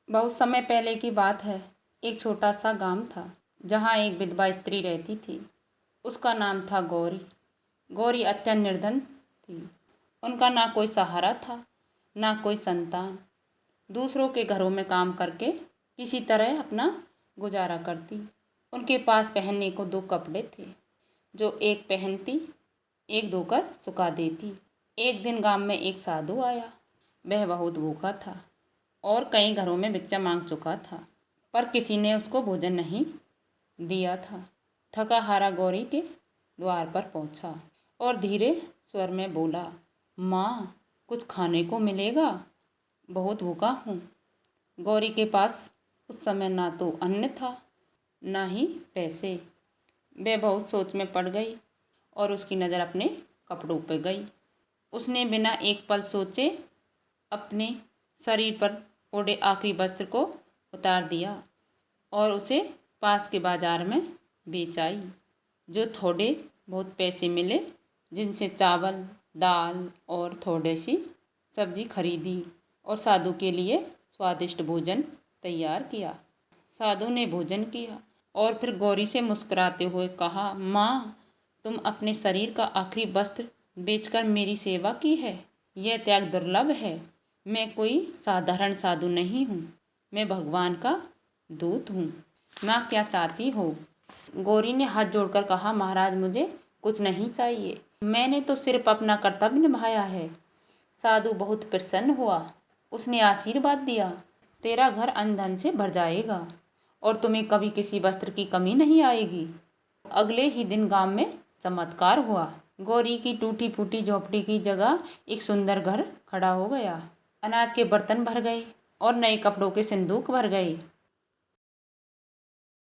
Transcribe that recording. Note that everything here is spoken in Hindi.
बहुत समय पहले की बात है। एक छोटा सा गांव था जहां एक विधवा स्त्री रहती थी। उसका नाम था गौरी। गौरी अत्यंत निर्धन थी। उनका ना कोई सहारा था, ना कोई संतान। दूसरों के घरों में काम करके किसी तरह अपना गुजारा करती। उनके पास पहनने को दो कपड़े थे, जो एक पहनती, एक धोकर सुखा देती। एक दिन गांव में एक साधु आया। वह बहुत भूखा था और कई घरों में भिक्षा मांग चुका था, पर किसी ने उसको भोजन नहीं दिया था। थका हारा गौरी के द्वार पर पहुंचा और धीरे स्वर में बोला, माँ, कुछ खाने को मिलेगा? बहुत भूखा हूँ। गौरी के पास उस समय ना तो अन्न था, ना ही पैसे। वह बहुत सोच में पड़ गई और उसकी नज़र अपने कपड़ों पर गई। उसने बिना एक पल सोचे अपने शरीर पर ओढ़े आखिरी वस्त्र को उतार दिया और उसे पास के बाजार में बेच आई। जो थोड़े बहुत पैसे मिले, जिनसे चावल, दाल और थोड़ी सी सब्जी खरीदी और साधु के लिए स्वादिष्ट भोजन तैयार किया। साधु ने भोजन किया और फिर गौरी से मुस्कुराते हुए कहा, माँ, तुम अपने शरीर का आखिरी वस्त्र बेचकर मेरी सेवा की है। यह त्याग दुर्लभ है। मैं कोई साधारण साधु नहीं हूँ, मैं भगवान का दूत हूँ। माँ, क्या चाहती हो? गौरी ने हाथ जोड़कर कहा, महाराज, मुझे कुछ नहीं चाहिए। मैंने तो सिर्फ अपना कर्तव्य निभाया है। साधु बहुत प्रसन्न हुआ। उसने आशीर्वाद दिया, तेरा घर अन्न धन से भर जाएगा और तुम्हें कभी किसी वस्त्र की कमी नहीं आएगी। अगले ही दिन गांव में चमत्कार हुआ। गौरी की टूटी फूटी झोपड़ी की जगह एक सुंदर घर खड़ा हो गया। अनाज के बर्तन भर गए और नए कपड़ों के संदूक भर गए।